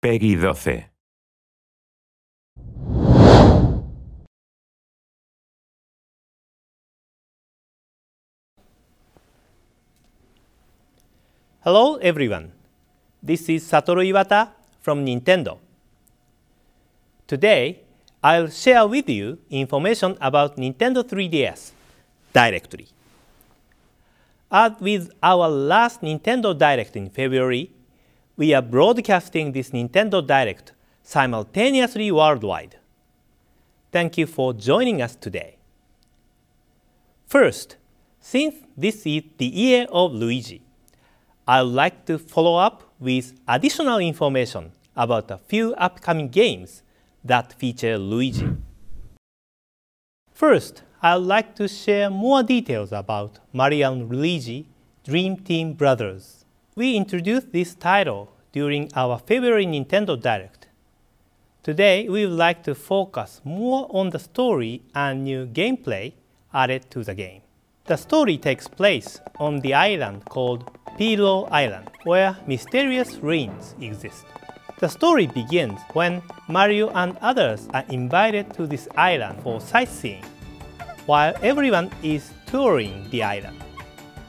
Peggy 12. Hello everyone, this is Satoru Iwata from Nintendo. Today, I'll share with you information about Nintendo 3DS directly. As with our last Nintendo Direct in February, we are broadcasting this Nintendo Direct simultaneously worldwide. Thank you for joining us today. First, since this is the year of Luigi, I would like to follow up with additional information about a few upcoming games that feature Luigi. First, I would like to share more details about Mario and Luigi Dream Team Brothers. We introduced this title during our February Nintendo Direct. Today, we would like to focus more on the story and new gameplay added to the game. The story takes place on the island called Pillow Island, where mysterious ruins exist. The story begins when Mario and others are invited to this island for sightseeing, while everyone is touring the island.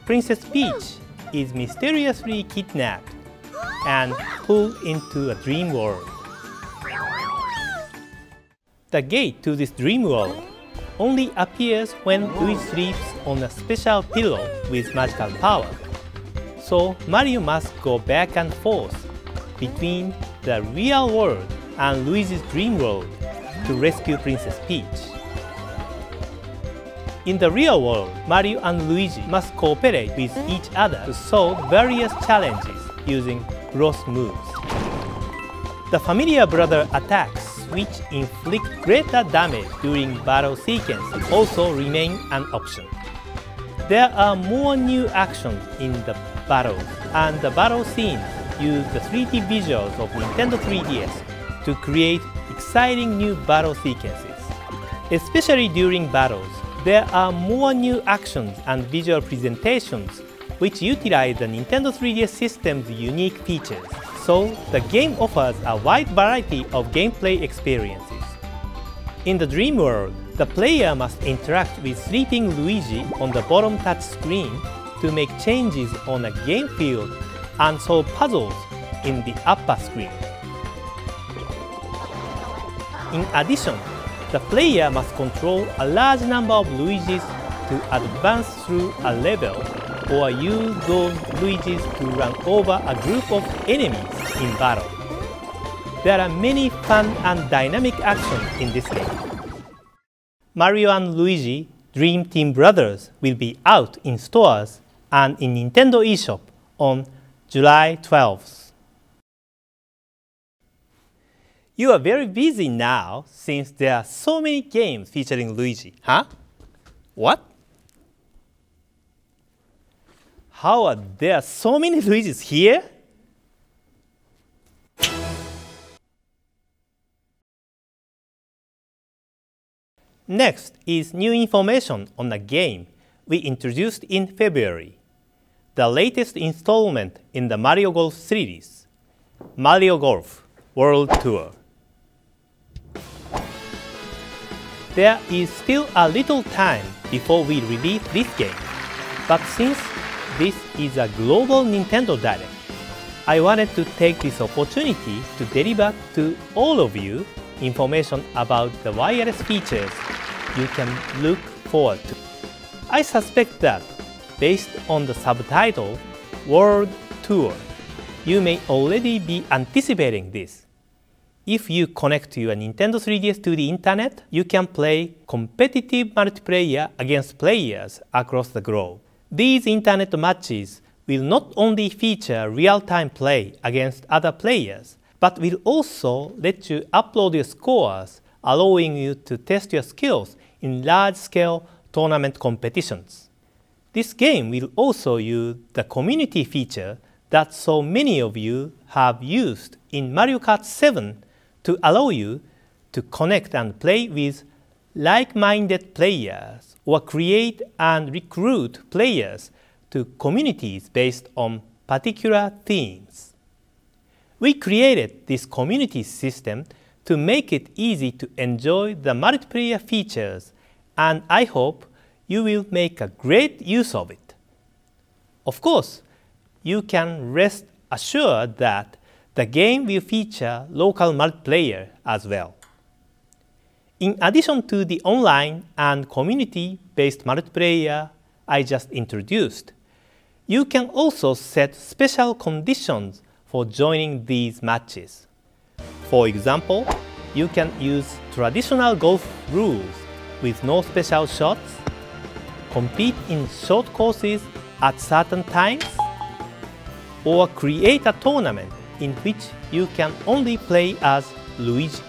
Princess Peach is mysteriously kidnapped and pulled into a dream world. The gate to this dream world only appears when Luigi sleeps on a special pillow with magical power. So Mario must go back and forth between the real world and Luigi's dream world to rescue Princess Peach. In the real world, Mario and Luigi must cooperate with each other to solve various challenges using cross moves. The familiar brother attacks, which inflict greater damage during battle sequences, also remain an option. There are more new actions in the battles, and the battle scenes use the 3D visuals of Nintendo 3DS to create exciting new battle sequences. Especially during battles, there are more new actions and visual presentations which utilize the Nintendo 3DS system's unique features, so the game offers a wide variety of gameplay experiences. In the Dream World, the player must interact with sleeping Luigi on the bottom touch screen to make changes on a game field and solve puzzles in the upper screen. In addition, the player must control a large number of Luigis to advance through a level or use those Luigis to run over a group of enemies in battle. There are many fun and dynamic actions in this game. Mario and Luigi Dream Team Brothers will be out in stores and in Nintendo eShop on July 12th. You are very busy now since there are so many games featuring Luigi, huh? What? How are there so many Luigis here? Next is new information on a game we introduced in February, the latest installment in the Mario Golf series, Mario Golf World Tour. There is still a little time before we release this game, but since this is a global Nintendo Direct, I wanted to take this opportunity to deliver to all of you information about the wireless features you can look forward to. I suspect that, based on the subtitle World Tour, you may already be anticipating this. If you connect your Nintendo 3DS to the internet, you can play competitive multiplayer against players across the globe. These internet matches will not only feature real-time play against other players, but will also let you upload your scores, allowing you to test your skills in large-scale tournament competitions. This game will also use the community feature that so many of you have used in Mario Kart 7 to allow you to connect and play with like-minded players or create and recruit players to communities based on particular themes. We created this community system to make it easy to enjoy the multiplayer features, and I hope you will make a great use of it. Of course, you can rest assured that the game will feature local multiplayer as well. In addition to the online and community-based multiplayer I just introduced, you can also set special conditions for joining these matches. For example, you can use traditional golf rules with no special shots, compete in short courses at certain times, or create a tournament in which you can only play as Luigi.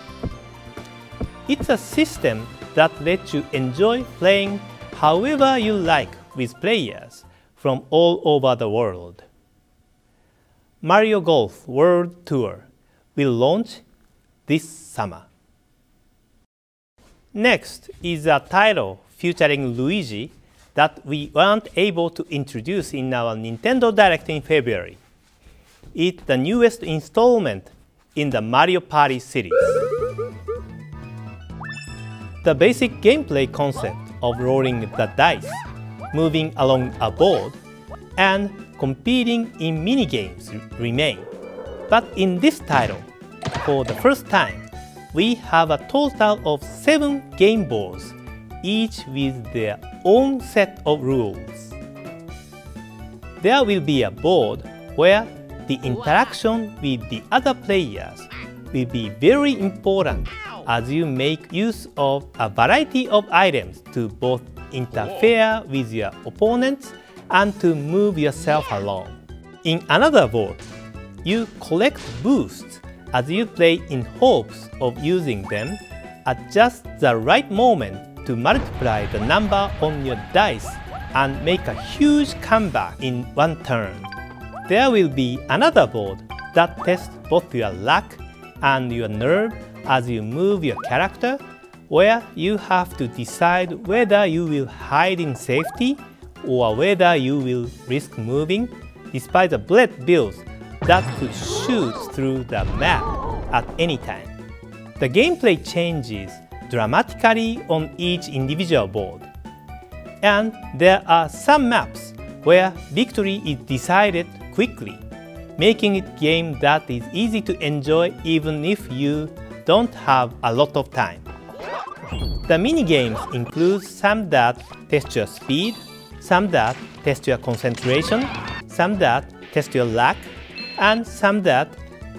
It's a system that lets you enjoy playing however you like with players from all over the world. Mario Golf World Tour will launch this summer. Next is a title featuring Luigi that we weren't able to introduce in our Nintendo Direct in February. It's the newest installment in the Mario Party series. The basic gameplay concept of rolling the dice, moving along a board, and competing in minigames remain. But in this title, for the first time, we have a total of 7 game boards, each with their own set of rules. There will be a board where the interaction with the other players will be very important as you make use of a variety of items to both interfere with your opponents and to move yourself along. In another board, you collect boosts as you play in hopes of using them at just the right moment to multiply the number on your dice and make a huge comeback in one turn. There will be another board that tests both your luck and your nerve as you move your character, where you have to decide whether you will hide in safety or whether you will risk moving despite the bullet bills that could shoot through the map at any time. The gameplay changes dramatically on each individual board, and there are some maps where victory is decided quickly, making it a game that is easy to enjoy even if you don't have a lot of time. The minigames include some that test your speed, some that test your concentration, some that test your luck, and some that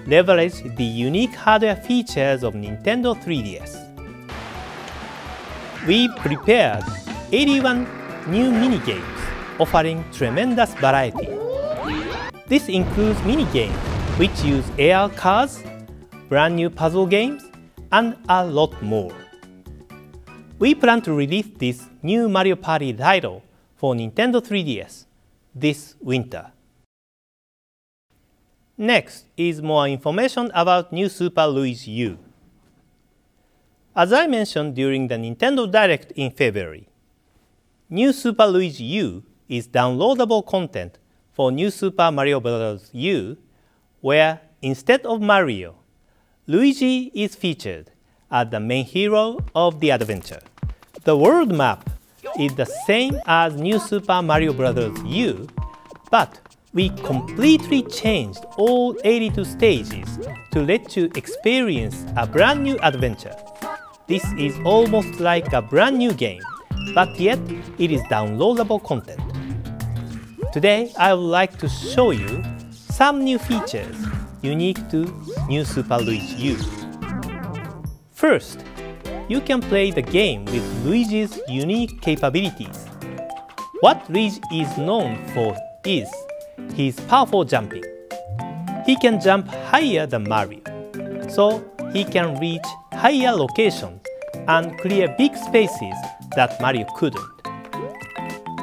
leverage the unique hardware features of Nintendo 3DS. We prepared 81 new minigames offering tremendous variety. This includes minigames which use AR cards, brand new puzzle games, and a lot more. We plan to release this new Mario Party title for Nintendo 3DS this winter. Next is more information about new Super Luigi U. As I mentioned during the Nintendo Direct in February, new Super Luigi U is downloadable content for New Super Mario Bros. U, where instead of Mario, Luigi is featured as the main hero of the adventure. The world map is the same as New Super Mario Bros. U, but we completely changed all 82 stages to let you experience a brand new adventure. This is almost like a brand new game, but yet it is downloadable content. Today I would like to show you some new features unique to New Super Luigi U. First, you can play the game with Luigi's unique capabilities. What Luigi is known for is his powerful jumping. He can jump higher than Mario, so he can reach higher locations and clear big spaces that Mario couldn't.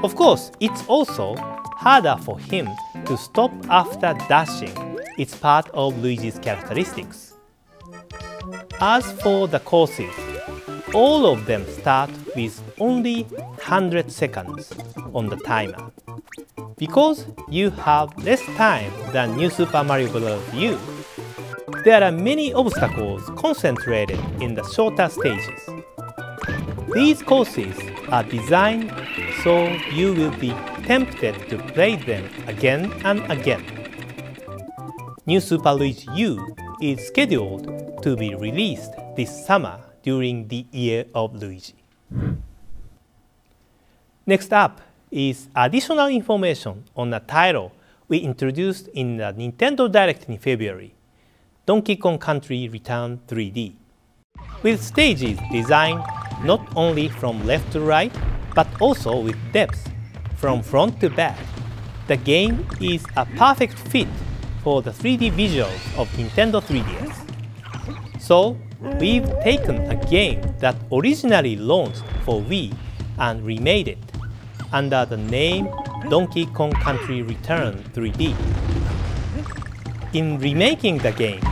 Of course, it's also harder for him to stop after dashing. It's part of Luigi's characteristics. As for the courses, all of them start with only 100 seconds on the timer. Because you have less time than New Super Mario Bros. U, there are many obstacles concentrated in the shorter stages. These courses are designed so you will be tempted to play them again and again. New Super Luigi U is scheduled to be released this summer during the Year of Luigi. Next up is additional information on a title we introduced in the Nintendo Direct in February, Donkey Kong Country Return 3D. With stages designed not only from left to right, but also with depth from front to back, the game is a perfect fit for the 3D visuals of Nintendo 3DS. So, we've taken a game that originally launched for Wii and remade it under the name Donkey Kong Country Return 3D. In remaking the game,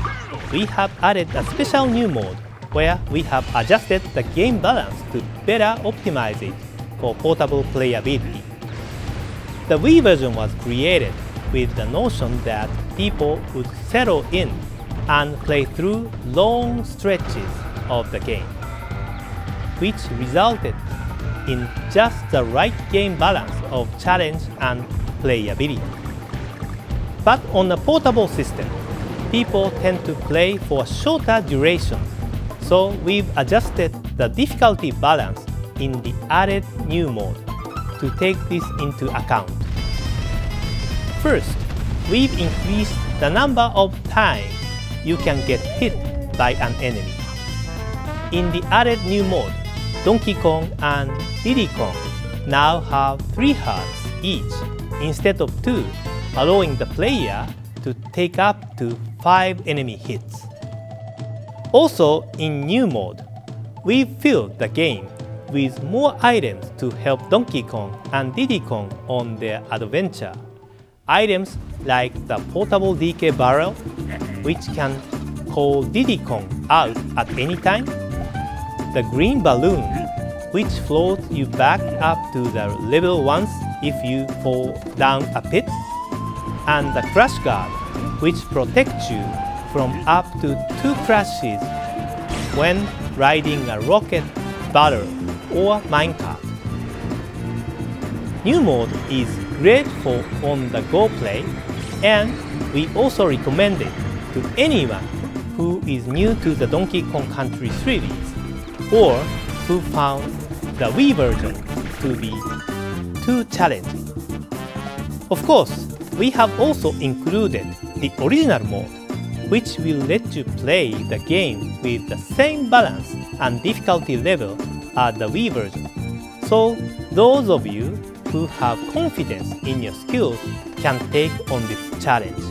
we have added a special new mode where we have adjusted the game balance to better optimize it for portable playability. The Wii version was created with the notion that people would settle in and play through long stretches of the game, which resulted in just the right game balance of challenge and playability. But on a portable system, people tend to play for shorter duration, so we've adjusted the difficulty balance in the added new mode to take this into account. First, we've increased the number of times you can get hit by an enemy. In the added new mode, Donkey Kong and Diddy Kong now have 3 hearts each instead of 2, allowing the player to take up to 5 enemy hits. Also, in new mode, we've filled the game with more items to help Donkey Kong and Diddy Kong on their adventure. Items like the portable DK barrel, which can call Diddy Kong out at any time, the green balloon, which floats you back up to the level once if you fall down a pit, and the crash guard, which protects you from up to 2 crashes when riding a rocket battle or minecart. New mode is great for on-the-go play, and we also recommend it to anyone who is new to the Donkey Kong Country series or who found the Wii version to be too challenging. Of course, we have also included the original mode, which will let you play the game with the same balance and difficulty level as the Wii version. So, those of you who have confidence in your skills can take on this challenge.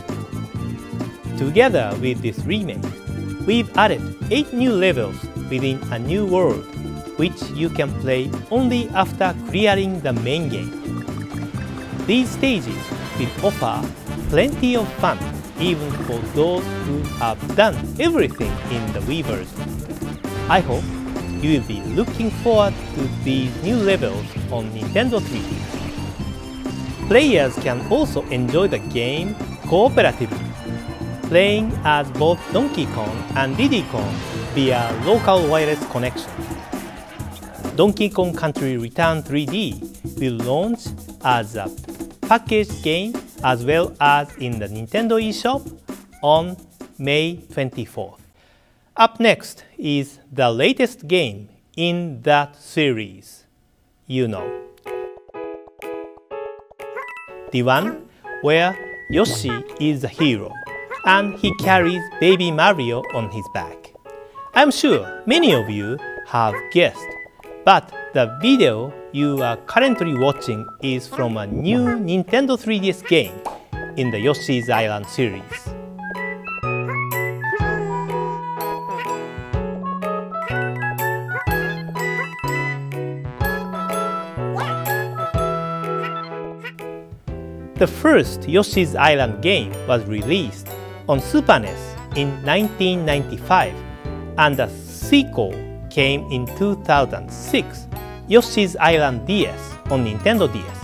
Together with this remake, we've added 8 new levels within a new world, which you can play only after clearing the main game. These stages will offer plenty of fun even for those who have done everything in the Wii version. I hope you will be looking forward to these new levels on Nintendo 3DS. Players can also enjoy the game cooperatively, playing as both Donkey Kong and Diddy Kong via local wireless connection. Donkey Kong Country Return 3D will launch as a packaged game as well as in the Nintendo eShop on May 24th. Up next is the latest game in that series, you know. The one where Yoshi is the hero and he carries baby Mario on his back. I'm sure many of you have guessed, but the video you are currently watching is from a new Nintendo 3DS game in the Yoshis Island series. The first Yoshi's Island game was released on Super NES in 1995, and the sequel came in 2006, Yoshi's Island DS on Nintendo DS.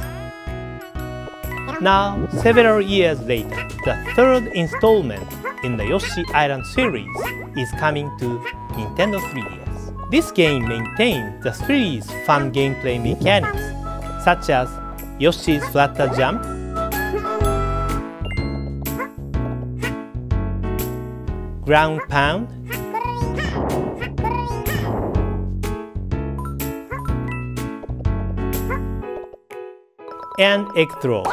Now, several years later, the third installment in the Yoshi Island series is coming to Nintendo 3DS. This game maintains the series' fun gameplay mechanics, such as Yoshi's flutter jump, ground pound, and egg throw.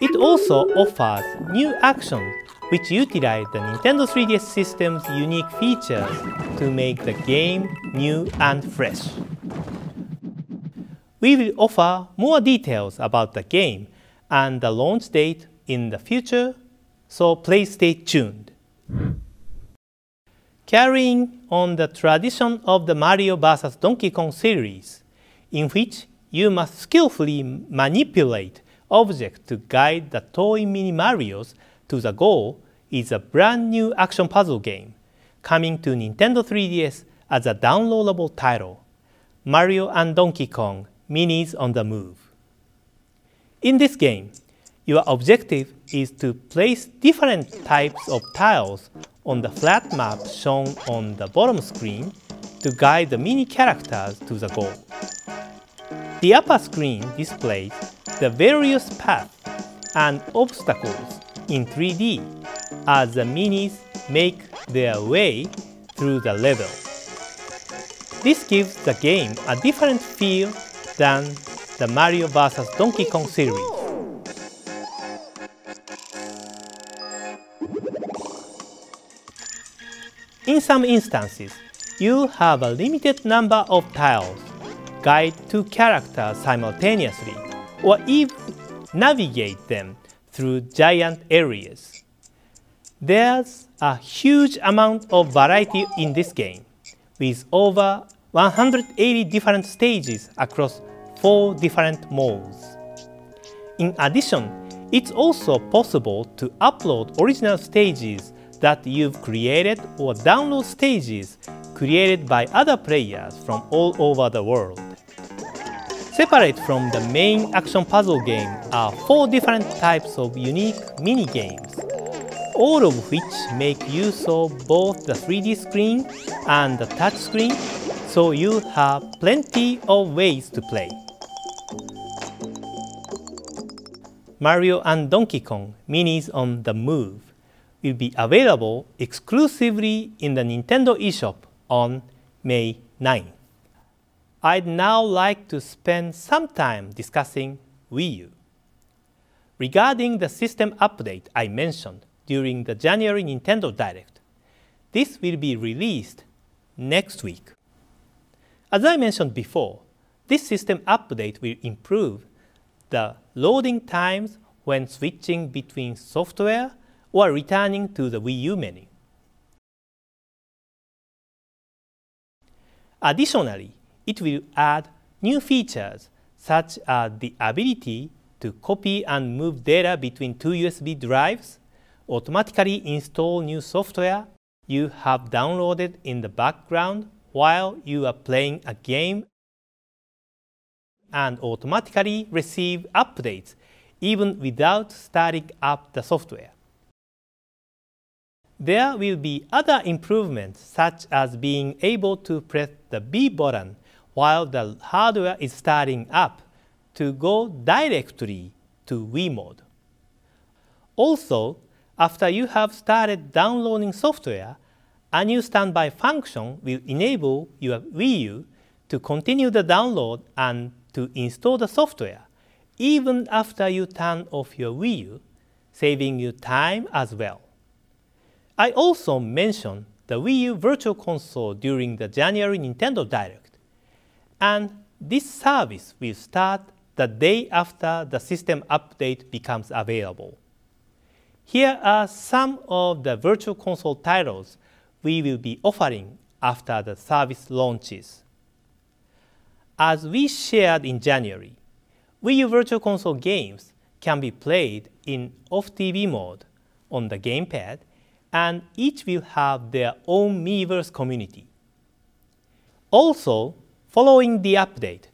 It also offers new actions which utilize the Nintendo 3DS system's unique features to make the game new and fresh. We will offer more details about the game and the launch date in the future, so please stay tuned. Carrying on the tradition of the Mario vs. Donkey Kong series, in which you must skillfully manipulate objects to guide the toy mini-Marios to the goal, is a brand new action puzzle game coming to Nintendo 3DS as a downloadable title, Mario and Donkey Kong Minis on the Move. In this game, your objective is to place different types of tiles on the flat map shown on the bottom screen to guide the mini characters to the goal. The upper screen displays the various paths and obstacles in 3D as the minis make their way through the level. This gives the game a different feel than the Mario vs. Donkey Kong series. In some instances, you have a limited number of tiles, guide two characters simultaneously, or even navigate them through giant areas. There's a huge amount of variety in this game, with over 180 different stages across 4 different modes. In addition, it's also possible to upload original stages that you've created or download stages created by other players from all over the world. Separate from the main action puzzle game are 4 different types of unique mini-games, all of which make use of both the 3D screen and the touch screen, so you have plenty of ways to play. Mario and Donkey Kong Minis on the Move will be available exclusively in the Nintendo eShop on May 9th. I'd now like to spend some time discussing Wii U. Regarding the system update I mentioned during the January Nintendo Direct, this will be released next week. As I mentioned before, this system update will improve the loading times when switching between software or returning to the Wii U menu. Additionally, it will add new features such as the ability to copy and move data between 2 USB drives, automatically install new software you have downloaded in the background while you are playing a game, and automatically receive updates even without starting up the software. There will be other improvements such as being able to press the B button while the hardware is starting up to go directly to Wii mode. Also, after you have started downloading software, a new standby function will enable your Wii U to continue the download and to install the software even after you turn off your Wii U, saving you time as well. I also mentioned the Wii U Virtual Console during the January Nintendo Direct, and this service will start the day after the system update becomes available. Here are some of the Virtual Console titles we will be offering after the service launches. As we shared in January, Wii U Virtual Console games can be played in off-TV mode on the gamepad and each will have their own Miiverse community. Also, following the update,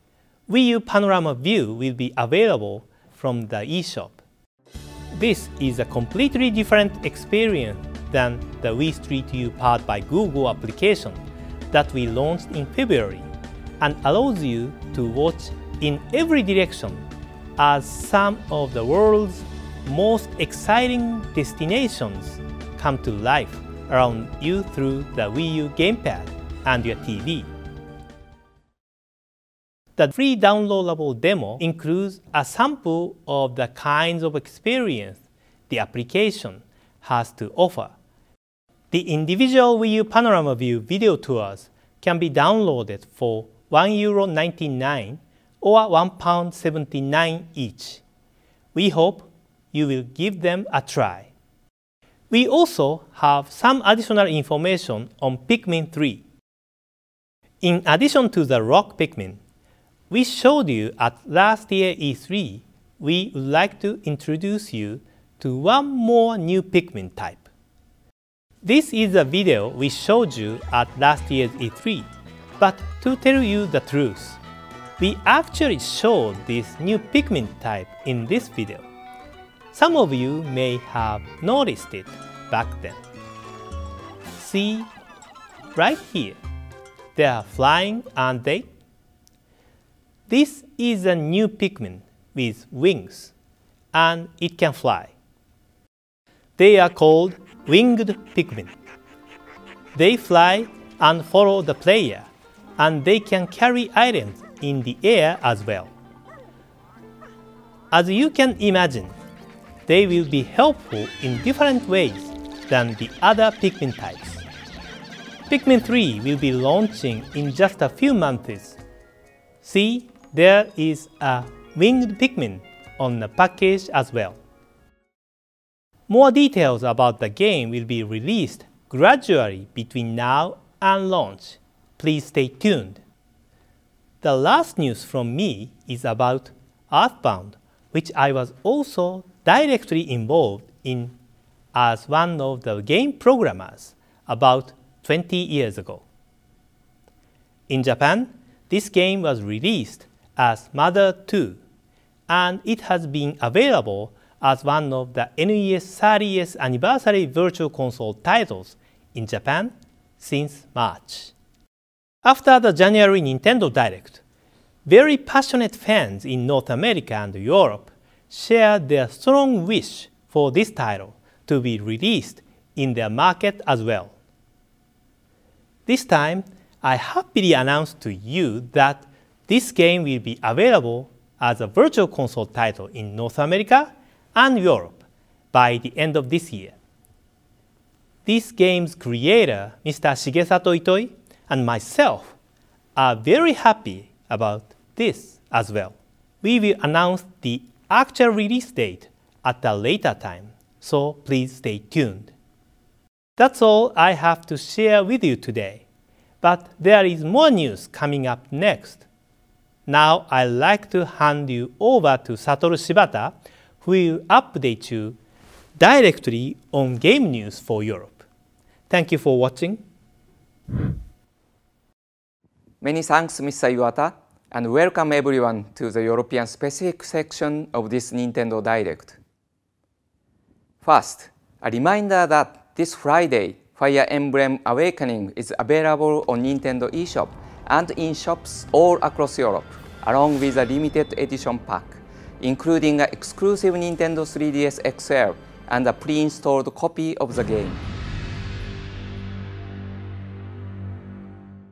Wii U Panorama View will be available from the eShop. This is a completely different experience than the Wii Street View powered by Google application that we launched in February and allows you to watch in every direction as some of the world's most exciting destinations come to life around you through the Wii U gamepad and your TV. The free downloadable demo includes a sample of the kinds of experience the application has to offer. The individual Wii U Panorama View video tours can be downloaded for €1.99 or £1.79 each. We hope you will give them a try. We also have some additional information on Pikmin 3. In addition to the rock Pikmin we showed you at last year's E3, we would like to introduce you to one more new Pikmin type. This is a video we showed you at last year's E3, but to tell you the truth, we actually showed this new Pikmin type in this video. Some of you may have noticed it back then. See, right here, they are flying, aren't they? This is a new Pikmin with wings, and it can fly. They are called winged Pikmin. They fly and follow the player, and they can carry items in the air as well. As you can imagine, they will be helpful in different ways than the other Pikmin types. Pikmin 3 will be launching in just a few months. See, there is a winged Pikmin on the package as well. More details about the game will be released gradually between now and launch. Please stay tuned. The last news from me is about Earthbound, which I was also directly involved in as one of the game programmers about 20 years ago. In Japan, this game was released as Mother 2, and it has been available as one of the NES 30th anniversary Virtual Console titles in Japan since March. After the January Nintendo Direct, very passionate fans in North America and Europe shared their strong wish for this title to be released in their market as well. This time, I happily announce to you that this game will be available as a Virtual Console title in North America and Europe by the end of this year. This game's creator, Mr. Shigesato Itoi, and myself are very happy about this as well. We will announce the actual release date at a later time, so please stay tuned. That's all I have to share with you today, but there is more news coming up next. Now I'd like to hand you over to Satoru Shibata, who will update you directly on game news for Europe. Thank you for watching. Many thanks, Mr. Iwata, and welcome everyone to the European specific section of this Nintendo Direct. First, a reminder that this Friday, Fire Emblem Awakening is available on Nintendo eShop and in shops all across Europe, along with a limited edition pack, including an exclusive Nintendo 3DS XL and a pre-installed copy of the game.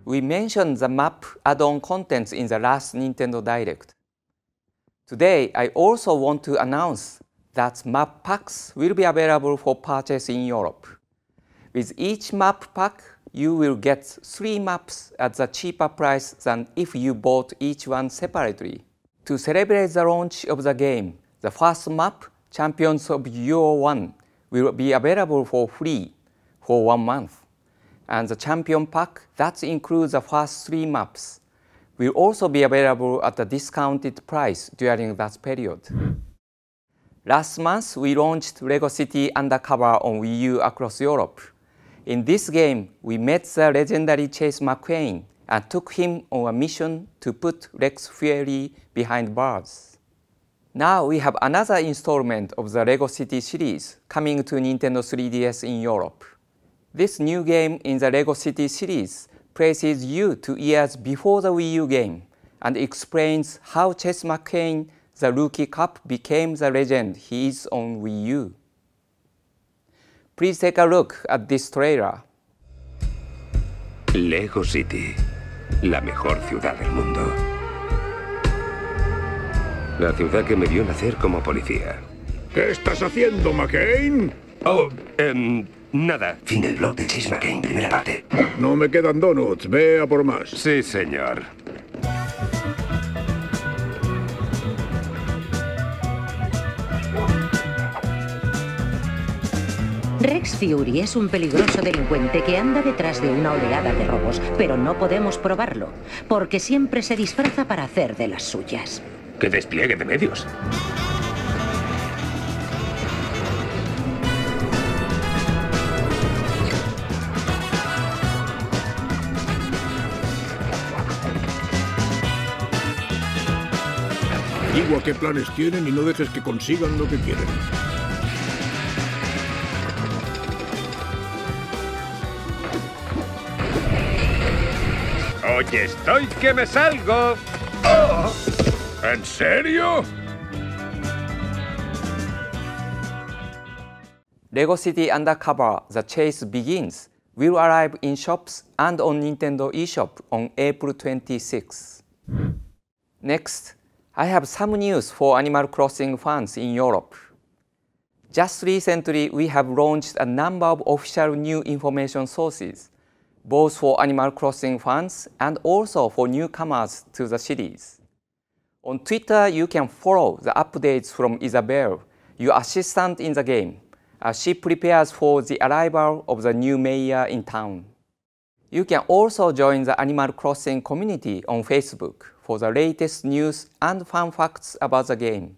We mentioned the map add-on contents in the last Nintendo Direct. Today, I also want to announce that map packs will be available for purchase in Europe. With each map pack, you will get 3 maps at a cheaper price than if you bought each one separately. To celebrate the launch of the game, the first map, Champions of Euro 1, will be available for free for 1 month. And the Champion Pack, that includes the first 3 maps, will also be available at a discounted price during that period. Last month, we launched LEGO City Undercover on Wii U across Europe. In this game, we met the legendary Chase McQueen and took him on a mission to put Rex Fury behind bars. Now we have another installment of the LEGO City series coming to Nintendo 3DS in Europe. This new game in the LEGO City series places you 2 years before the Wii U game and explains how Chase McQueen, the rookie cop, became the legend he is on Wii U. Please take a look at this trailer. Lego City, la mejor ciudad del mundo. La ciudad que me vio nacer como policía. ¿Qué estás haciendo, McCain? Oh, nada. Fin del blog de Chase McCain, primera parte. No me quedan donuts, ve a por más. Sí, señor. Rex Fury es un peligroso delincuente que anda detrás de una oleada de robos, pero no podemos probarlo, porque siempre se disfraza para hacer de las suyas. ¡Qué despliegue de medios! Digo a qué planes tienen y no dejes que consigan lo que quieren. Oye, estoy que me salgo. Oh. ¿En serio? LEGO City Undercover, The Chase Begins, will arrive in shops and on Nintendo eShop on April 26. Next, I have some news for Animal Crossing fans in Europe. Just recently, we have launched a number of official new information sources, both for Animal Crossing fans and also for newcomers to the series. On Twitter, you can follow the updates from Isabelle, your assistant in the game, as she prepares for the arrival of the new mayor in town. You can also join the Animal Crossing community on Facebook for the latest news and fun facts about the game.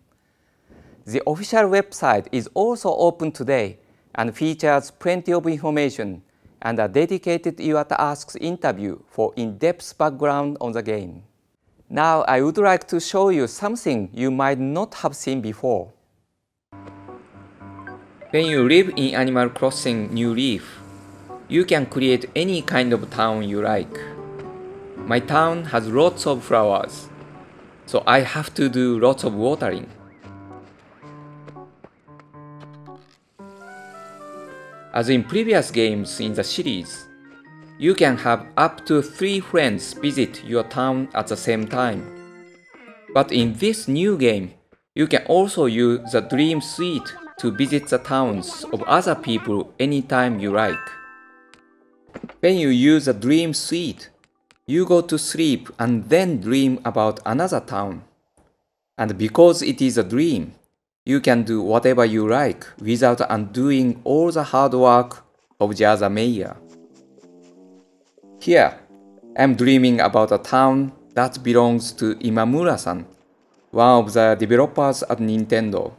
The official website is also open today and features plenty of information and a dedicated Iwata Asks interview for in-depth background on the game. Now I would like to show you something you might not have seen before. When you live in Animal Crossing New Leaf, you can create any kind of town you like. My town has lots of flowers, so I have to do lots of watering. As in previous games in the series, you can have up to 3 friends visit your town at the same time. But in this new game, you can also use the Dream Suite to visit the towns of other people anytime you like. When you use the Dream Suite, you go to sleep and then dream about another town. And because it is a dream, you can do whatever you like without undoing all the hard work of the other mayor. Here, I'm dreaming about a town that belongs to Imamura-san, one of the developers at Nintendo.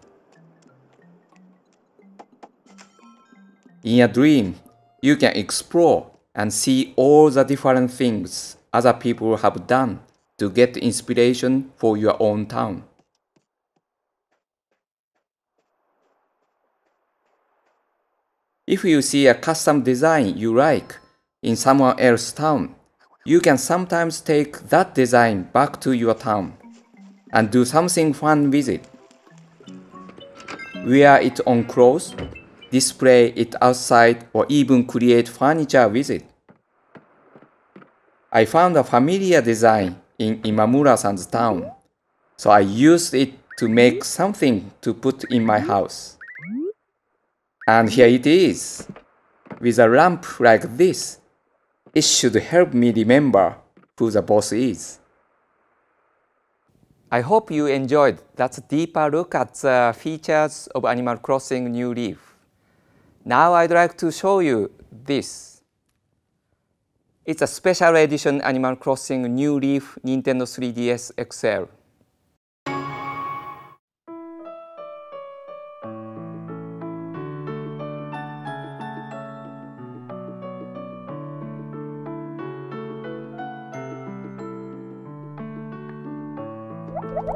In a dream, you can explore and see all the different things other people have done to get inspiration for your own town. If you see a custom design you like in someone else's town, you can sometimes take that design back to your town and do something fun with it. Wear it on clothes, display it outside, or even create furniture with it. I found a familiar design in Imamura-san's town, so I used it to make something to put in my house. And here it is. With a lamp like this, it should help me remember who the boss is. I hope you enjoyed that deeper look at the features of Animal Crossing New Leaf. Now I'd like to show you this. It's a special edition Animal Crossing New Leaf Nintendo 3DS XL. The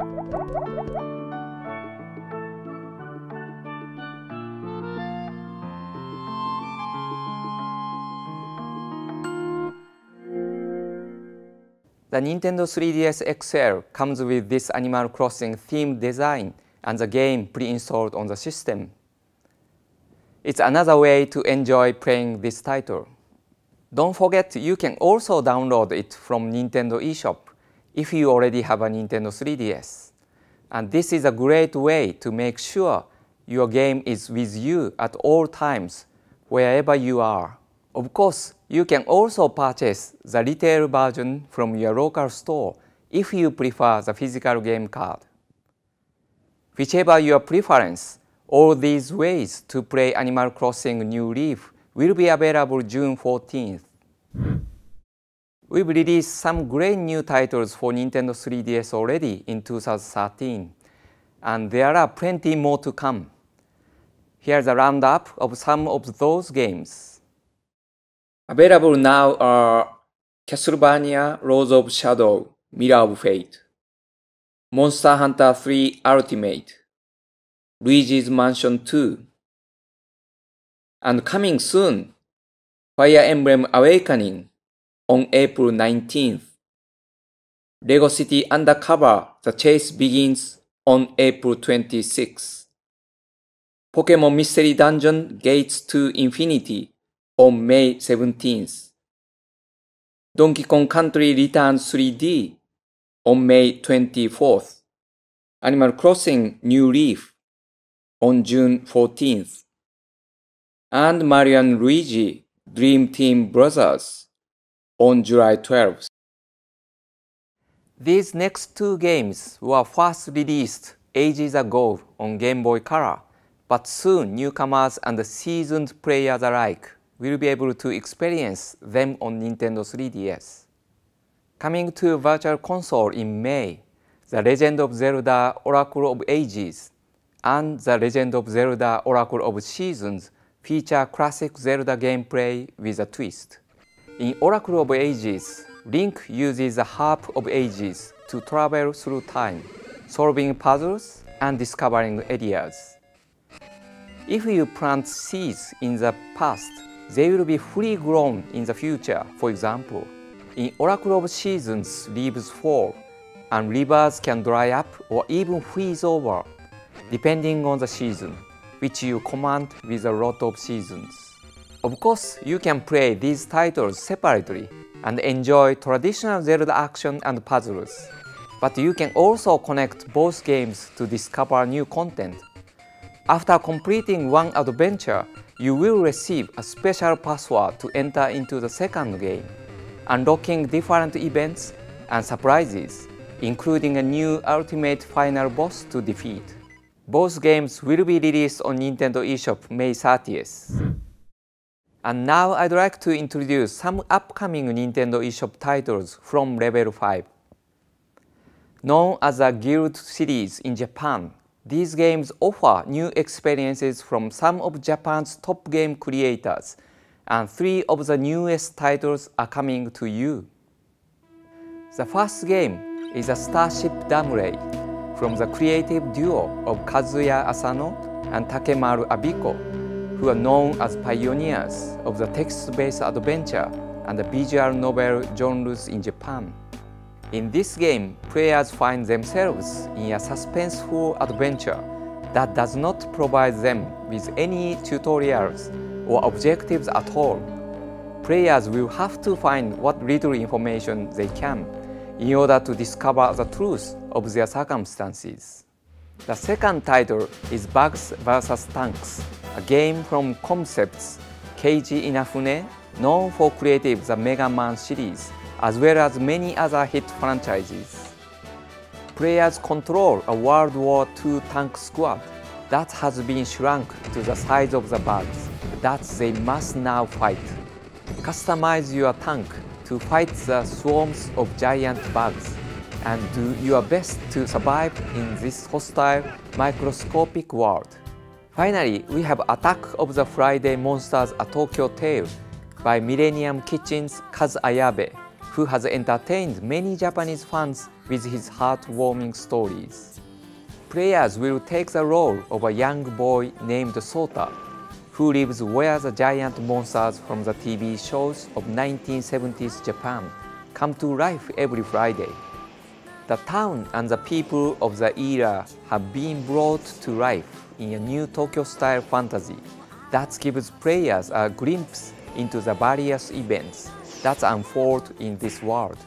Nintendo 3DS XL comes with this Animal Crossing themed design and the game pre-installed on the system. It's another way to enjoy playing this title. Don't forget you can also download it from Nintendo eShop if you already have a Nintendo 3DS. And this is a great way to make sure your game is with you at all times, wherever you are. Of course, you can also purchase the retail version from your local store if you prefer the physical game card. Whichever your preference, all these ways to play Animal Crossing New Leaf will be available June 14th. We've released some great new titles for Nintendo 3DS already in 2013, and there are plenty more to come. Here's a roundup of some of those games. Available now are Castlevania Lords of Shadow Mirror of Fate, Monster Hunter 3 Ultimate, Luigi's Mansion 2, and coming soon, Fire Emblem Awakening on April 19th, Lego City Undercover The Chase Begins on April 26th, Pokemon Mystery Dungeon Gates to Infinity on May 17th, Donkey Kong Country Returns 3D on May 24th, Animal Crossing New Leaf on June 14th, and Mario & Luigi Dream Team Brothers on July 12th. These next two games were first released ages ago on Game Boy Color, but soon newcomers and seasoned players alike will be able to experience them on Nintendo 3DS. Coming to Virtual Console in May, The Legend of Zelda Oracle of Ages and The Legend of Zelda Oracle of Seasons feature classic Zelda gameplay with a twist. In Oracle of Ages, Link uses the Harp of Ages to travel through time, solving puzzles and discovering areas. If you plant seeds in the past, they will be fully grown in the future. For example, in Oracle of Seasons, leaves fall, and rivers can dry up or even freeze over, depending on the season, which you command with a lot of seasons. Of course, you can play these titles separately and enjoy traditional Zelda action and puzzles, but you can also connect both games to discover new content. After completing one adventure, you will receive a special password to enter into the second game, unlocking different events and surprises, including a new ultimate final boss to defeat. Both games will be released on Nintendo eShop May 30th. And now I'd like to introduce some upcoming Nintendo eShop titles from Level 5. Known as the Guild series in Japan, these games offer new experiences from some of Japan's top game creators, and 3 of the newest titles are coming to you. The first game is a Starship Damrei from the creative duo of Kazuya Asano and Takemaru Abiko, who are known as pioneers of the text-based adventure and the visual novel genres in Japan. In this game, players find themselves in a suspenseful adventure that does not provide them with any tutorials or objectives at all. Players will have to find what little information they can in order to discover the truth of their circumstances. The second title is Bugs vs. Tanks, a game from Concepts Keiji Inafune, known for creating the Mega Man series, as well as many other hit franchises. Players control a World War II tank squad that has been shrunk to the size of the bugs that they must now fight. Customize your tank to fight the swarms of giant bugs and do your best to survive in this hostile, microscopic world. Finally, we have Attack of the Friday Monsters: A Tokyo Tale by Millennium Kitchen's Kaz Ayabe, who has entertained many Japanese fans with his heartwarming stories. Players will take the role of a young boy named Sota, who lives where the giant monsters from the TV shows of 1970s Japan come to life every Friday. The town and the people of the era have been brought to life in a new Tokyo-style fantasy that gives players a glimpse into the various events that unfold in this world.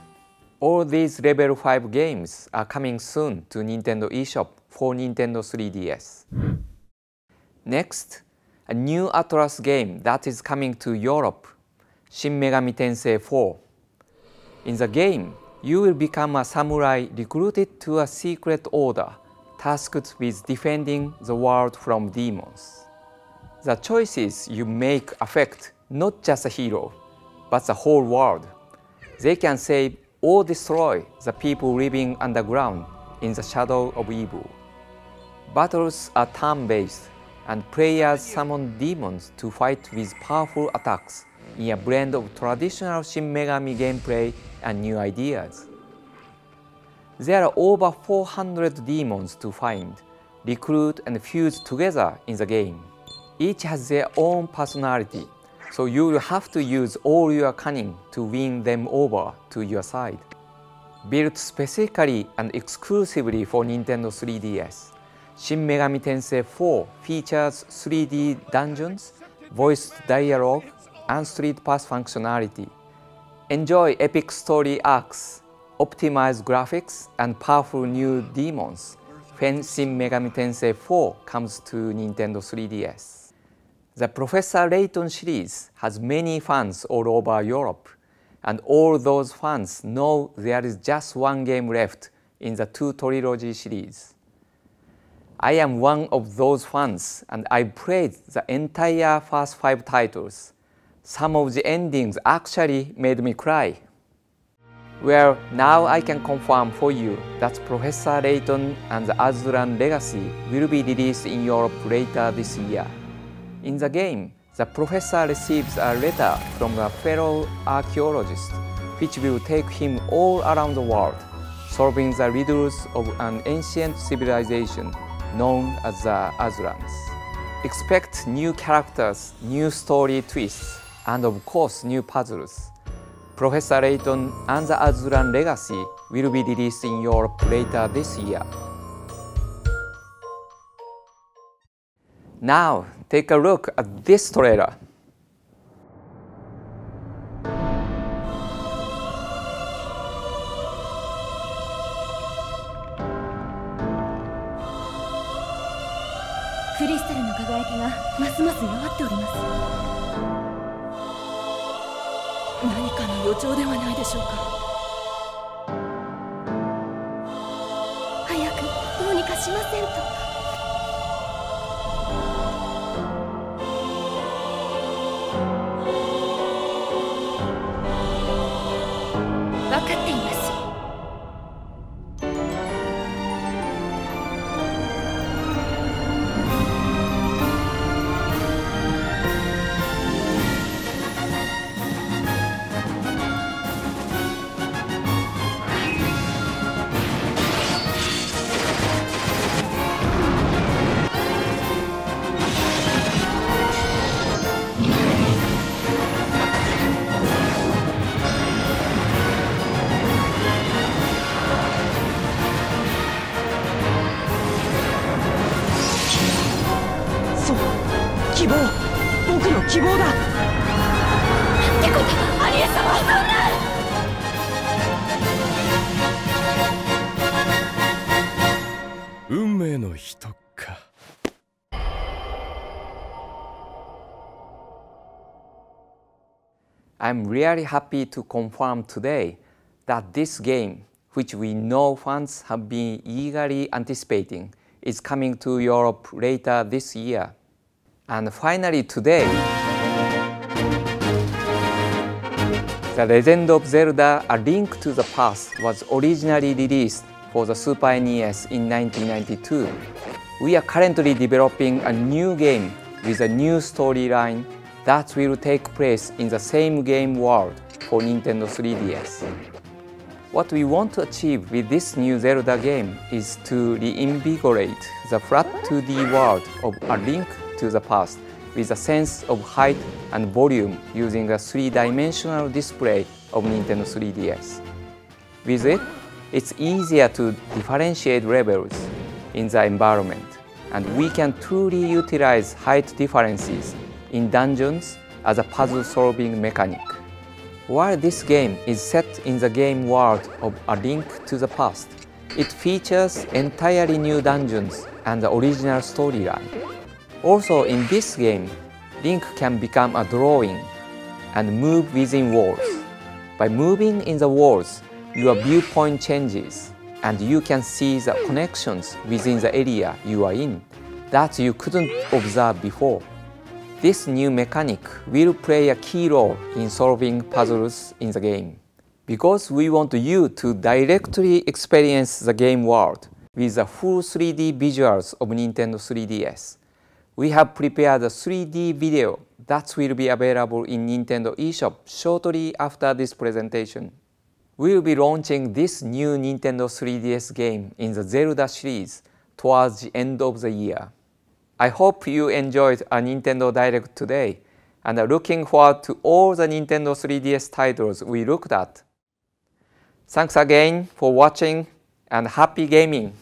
All these Level 5 games are coming soon to Nintendo eShop for Nintendo 3DS. Next, a new Atlus game that is coming to Europe, Shin Megami Tensei 4. In the game, you will become a samurai recruited to a secret order tasked with defending the world from demons. The choices you make affect not just a hero, but the whole world. They can save or destroy the people living underground in the shadow of evil. Battles are turn-based, and players summon demons to fight with powerful attacks in a blend of traditional Shin Megami gameplay and new ideas. There are over 400 demons to find, recruit and fuse together in the game. Each has their own personality, so you will have to use all your cunning to win them over to your side. Built specifically and exclusively for Nintendo 3DS, Shin Megami Tensei 4 features 3D dungeons, voiced dialogue, and street pass functionality. Enjoy epic story arcs, optimized graphics, and powerful new demons when Shin Megami Tensei 4 comes to Nintendo 3DS. The Professor Layton series has many fans all over Europe, and all those fans know there is just one game left in the two trilogy series. I am one of those fans, and I played the entire first 5 titles. Some of the endings actually made me cry. Well, now I can confirm for you that Professor Layton and the Alderaan Legacy will be released in Europe later this year. In the game, the professor receives a letter from a fellow archaeologist, which will take him all around the world, solving the riddles of an ancient civilization known as the Alderaans. Expect new characters, new story twists, and of course new puzzles. Professor Layton and the Alderaan Legacy will be released in Europe later this year. Now, take a look at this trailer. I'm really happy to confirm today that this game, which we know fans have been eagerly anticipating, is coming to Europe later this year. And finally today, The Legend of Zelda: A Link to the Past was originally released for the Super NES in 1992. We are currently developing a new game with a new storyline that will take place in the same game world for Nintendo 3DS. What we want to achieve with this new Zelda game is to reinvigorate the flat 2D world of A Link to the Past with a sense of height and volume using a three-dimensional display of Nintendo 3DS. With it, it's easier to differentiate levels in the environment, and we can truly utilize height differences in dungeons as a puzzle-solving mechanic. While this game is set in the game world of A Link to the Past, it features entirely new dungeons and the original storyline. Also in this game, Link can become a drawing and move within walls. By moving in the walls, your viewpoint changes and you can see the connections within the area you are in that you couldn't observe before. This new mechanic will play a key role in solving puzzles in the game. Because we want you to directly experience the game world with the full 3D visuals of Nintendo 3DS, we have prepared a 3D video that will be available in Nintendo eShop shortly after this presentation. We'll be launching this new Nintendo 3DS game in the Zelda series towards the end of the year. I hope you enjoyed a Nintendo Direct today and are looking forward to all the Nintendo 3DS titles we looked at. Thanks again for watching and happy gaming!